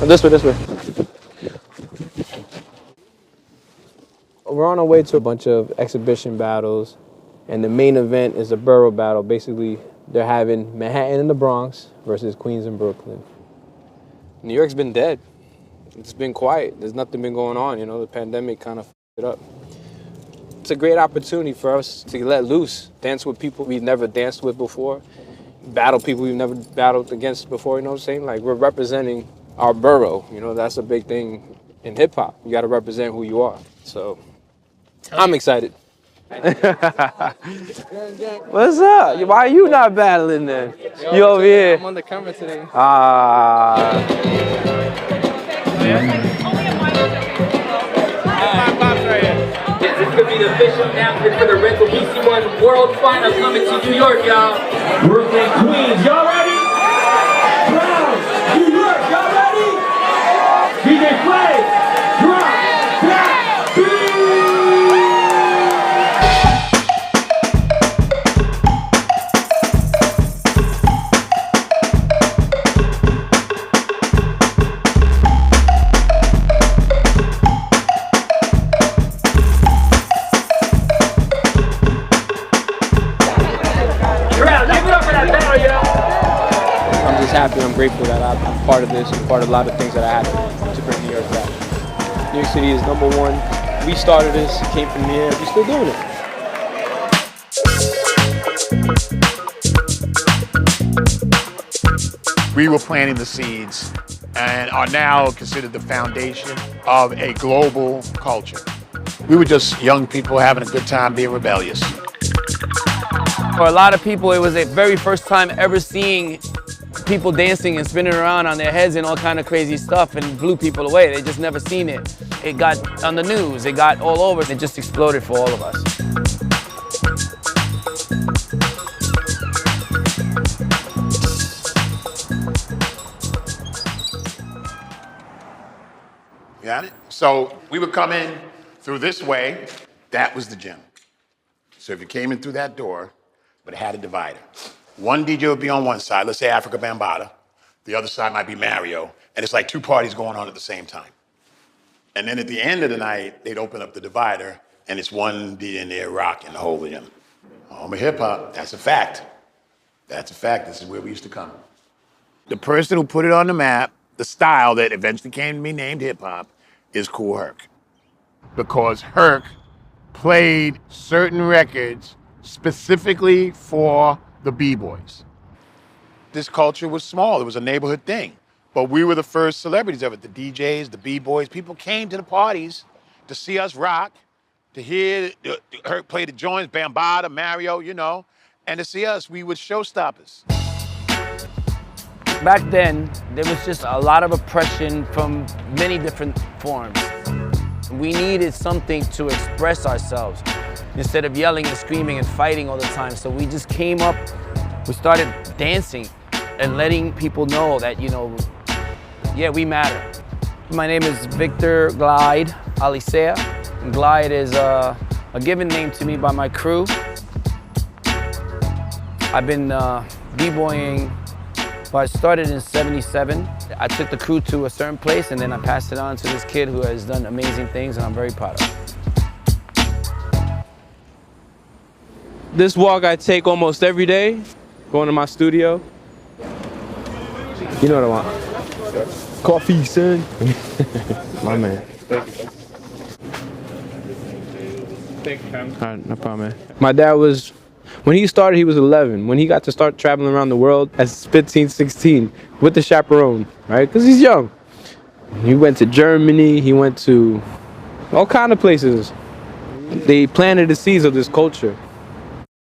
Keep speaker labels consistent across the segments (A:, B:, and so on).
A: This way, this way. We're on our way to a bunch of exhibition battles, and the main event is a borough battle. Basically, they're having Manhattan and the Bronx versus Queens and Brooklyn. New York's been dead. It's been quiet. There's nothing been going on, you know. The pandemic kind of f***ed it up. It's a great opportunity for us to let loose, dance with people we've never danced with before, battle people we've never battled against before, you know what I'm saying? Like, we're representing our borough, you know, that's a big thing in hip hop. You gotta represent who you are. So, I'm excited. What's up? Why are you not battling then? You over here?
B: I'm on the camera today.
C: This could be the official announcement for the Rental BC1 World Final coming to New York, y'all. Brooklyn, Queens, y'all ready? Bronx, New York, y'all ready? DJ play, drop, that beat!
A: Happy, I'm grateful that I'm part of this, I'm part of a lot of things that I had to bring New York back. New York City is #1. We started this, came from here, we're still doing
D: it. We were planting the seeds and are now considered the foundation of a global culture. We were just young people having a good time being rebellious.
E: For a lot of people, it was their very first time ever seeing people dancing and spinning around on their heads and all kind of crazy stuff, and blew people away. They just never seen it. It got on the news, it got all over, it just exploded for all of us.
D: Got it? So we would come in through this way, that was the gym. So if you came in through that door, but it had a divider. One DJ would be on one side, let's say Africa Bambaataa. The other side might be Mario, and it's like two parties going on at the same time. And then at the end of the night, they'd open up the divider, and it's one DJ in there rocking the whole gym. Home of hip hop, that's a fact. That's a fact, this is where we used to come. The person who put it on the map, the style that eventually came to be named hip hop, is KOOL HERC. Because HERC played certain records specifically for the B-Boys. This culture was small, it was a neighborhood thing. But we were the first celebrities of it, the DJs, the B-Boys. People came to the parties to see us rock, to hear HERC play the joints, Bambaataa, Mario, you know, and to see us, we were showstoppers.
E: Back then, there was just a lot of oppression from many different forms. We needed something to express ourselves instead of yelling and screaming and fighting all the time. So we just came up, we started dancing and letting people know that, you know, yeah, we matter. My name is Victor GLYDE Alicea. GLYDE is a given name to me by my crew. I've been b-boying, well, I started in '77. I took the crew to a certain place and then I passed it on to this kid who has done amazing things and I'm very proud of.
A: This walk I take almost every day, going to my studio. You know what I want. Coffee, son. My man.
B: Thank you, fam.
A: All right, no problem, man. My dad was, when he started, he was 11. When he got to start traveling around the world as 15, 16, with the chaperone, right? Because he's young. He went to Germany, he went to all kind of places. They planted the seeds of this culture.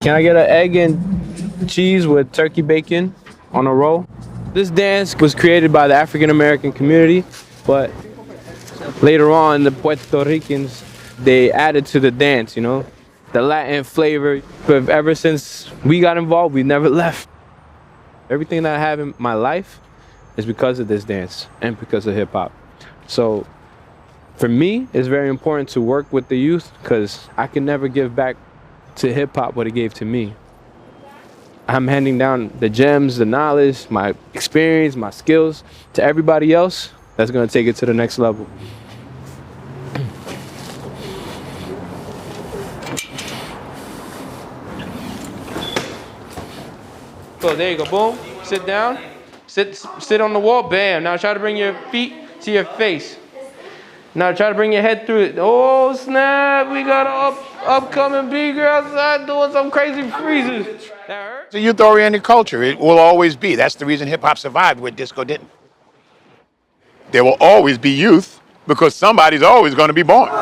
A: Can I get an egg and cheese with turkey bacon on a roll? This dance was created by the African American community, but later on, the Puerto Ricans, they added to the dance, you know, the Latin flavor. But ever since we got involved, we never left. Everything that I have in my life is because of this dance and because of hip hop. So for me, it's very important to work with the youth because I can never give back to hip hop what it gave to me. I'm handing down the gems, the knowledge, my experience, my skills to everybody else that's gonna take it to the next level. So there you go, boom, sit down, sit on the wall, bam. Now try to bring your feet to your face. Now try to bring your head through it. Oh snap, we got upcoming B-girls doing some crazy freezes. That hurt?
D: It's a youth-oriented culture. It will always be. That's the reason hip-hop survived where disco didn't. There will always be youth because somebody's always going to be born.
A: 90,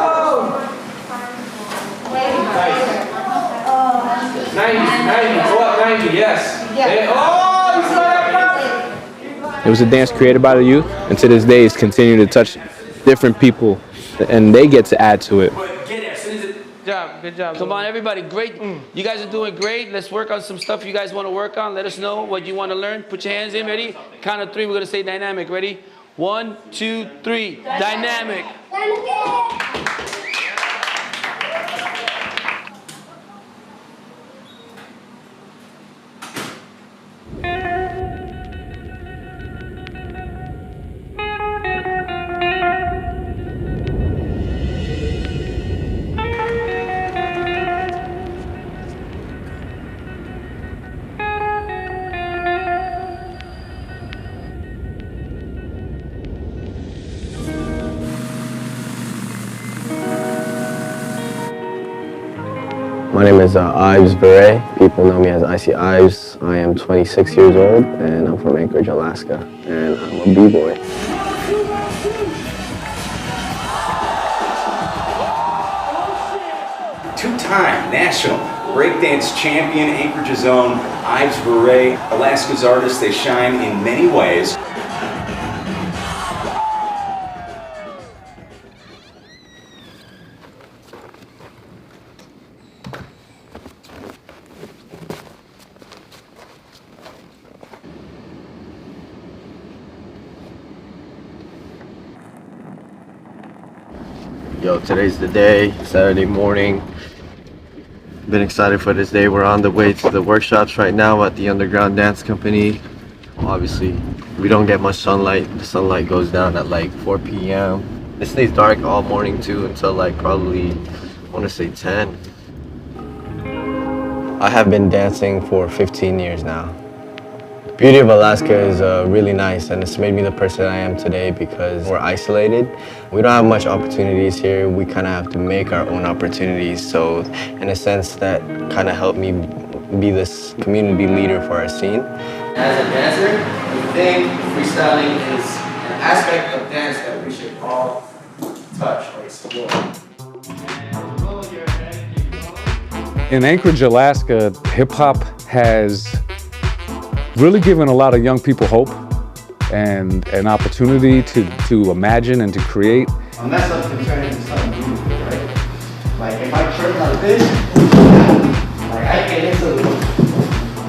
A: go up 90, yes. Oh, you saw that? It was a dance created by the youth, and to this day it's continuing to touch different people, and they get to add to it.
E: Good job. Come on, everybody, great. You guys are doing great. Let's work on some stuff you guys want to work on. Let us know what you want to learn. Put your hands in, ready? Count of 3, we're going to say dynamic, ready? 1, 2, 3, dynamic.
F: My name is Ives Beret. People know me as Icy Ives. I am 26 years old and I'm from Anchorage, Alaska. And I'm a B-boy.
G: Two-time national breakdance champion, Anchorage's own Ives Beret. Alaska's artists, they shine in many ways.
F: Yo, today's the day, Saturday morning. Been excited for this day. We're on the way to the workshops right now at the Underground Dance Company. Obviously, we don't get much sunlight. The sunlight goes down at like 4 p.m. It stays dark all morning too until like probably, I want to say 10. I have been dancing for 15 years now. The beauty of Alaska is really nice, and it's made me the person I am today because we're isolated. We don't have much opportunities here. We kind of have to make our own opportunities. So in a sense, that kind of helped me be this community leader for our scene.
H: As a dancer, we think freestyling is an aspect of dance that we should all touch or explore.
I: In Anchorage, Alaska, hip-hop has really given a lot of young people hope and an opportunity to imagine and to create.
H: A mess up can turn into something beautiful, right? Like if I trip like this, like I can instantly,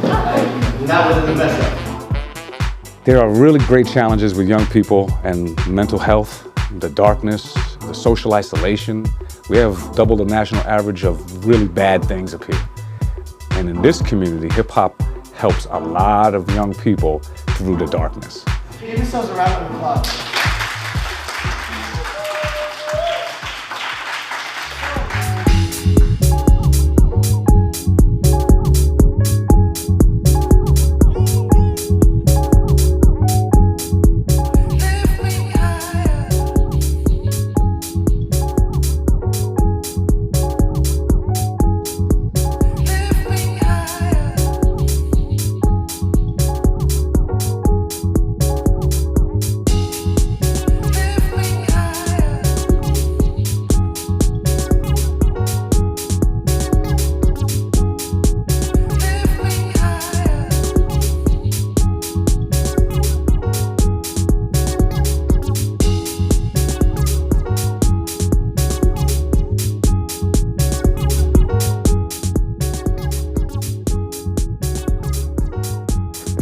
H: like not within the mess up.
I: There are really great challenges with young people and mental health, the darkness, the social isolation. We have double the national average of really bad things up here. And in this community, hip-hop helps a lot of young people through the darkness.
H: Give yourselves a round of applause.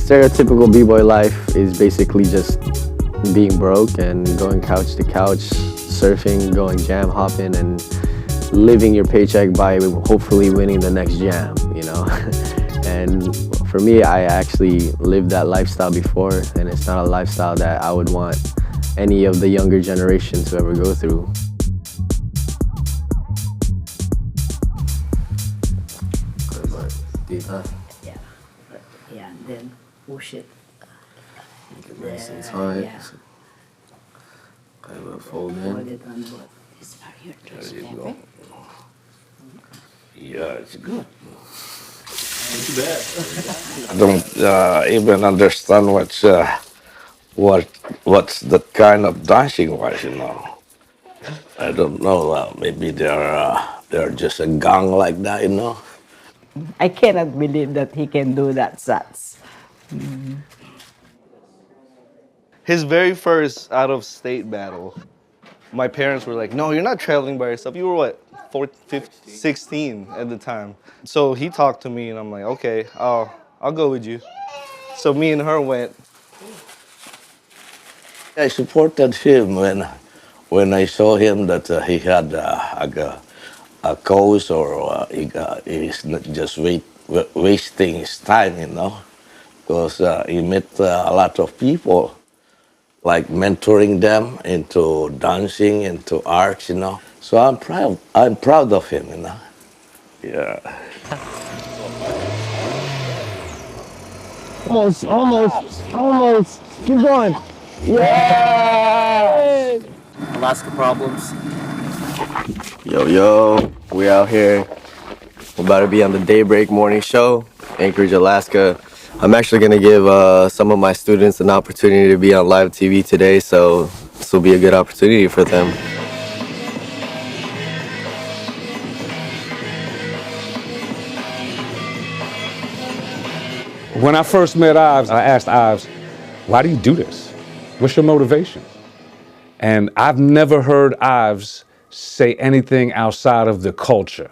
F: Stereotypical b-boy life is basically just being broke and going couch to couch, surfing, going jam hopping, and living your paycheck by hopefully winning the next jam, you know? And for me, I actually lived that lifestyle before, and it's not a lifestyle that I would want any of the younger generation to ever go through.
J: Yeah, and then push it.
F: Nice and tight.
J: Yeah.
F: I will fold in.
J: Hold it on both. These are your tricks, okay?
K: Yeah, it's good. I don't even understand what's that kind of dancing was, you know. I don't know. Maybe they're just a gang like that, you know.
J: I cannot believe that he can do that, Sats.
L: His very first out-of-state battle, my parents were like, no, you're not traveling by yourself. You were what, 16 at the time. So he talked to me and I'm like, okay, I'll go with you. So me and her went.
K: I supported him when I saw him that he had a cause, or he's not just wasting his time, you know, because he met a lot of people, like mentoring them into dancing, into arts, you know. So I'm proud of him, you know. Yeah.
F: Almost. Keep going. Yeah!
H: Alaska problems.
F: Yo, we out here. We're about to be on the Daybreak morning show, Anchorage, Alaska. I'm actually gonna give some of my students an opportunity to be on live TV today, so this will be a good opportunity for them.
I: When I first met Ives, I asked Ives, why do you do this? What's your motivation? And I've never heard Ives say anything outside of the culture.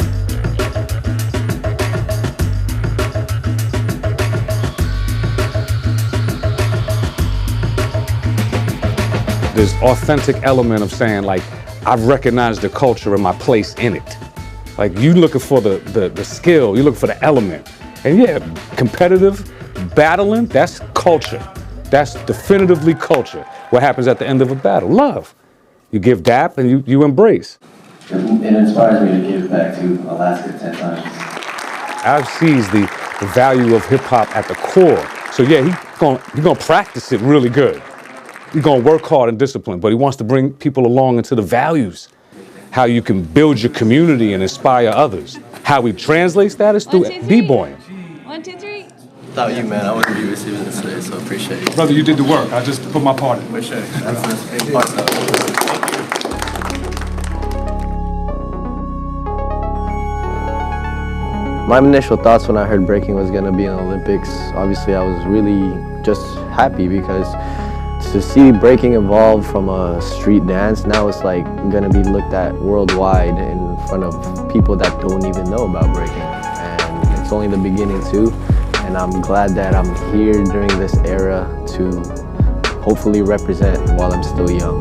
I: This authentic element of saying, like, I've recognized the culture and my place in it. Like, you looking for the skill, you looking for the element. And yeah, competitive, battling, that's culture. That's definitively culture. What happens at the end of a battle? Love. You give dap and you embrace.
H: It inspires me to give back to Alaska 10 times.
I: Ives sees the value of hip hop at the core. So yeah, he's gonna practice it really good. He's gonna work hard and discipline, but he wants to bring people along into the values. How you can build your community and inspire others. How he translates that is through b-boying.
M: 1, 2, 3.
F: Without you, man, I wouldn't be receiving this today, so I appreciate it.
I: Brother, you did the work. I just put my part in.
F: For sure. My initial thoughts when I heard breaking was gonna be in the Olympics, obviously I was really just happy because to see breaking evolve from a street dance, now it's like gonna be looked at worldwide in front of people that don't even know about breaking. And it's only the beginning too. And I'm glad that I'm here during this era to hopefully represent while I'm still young.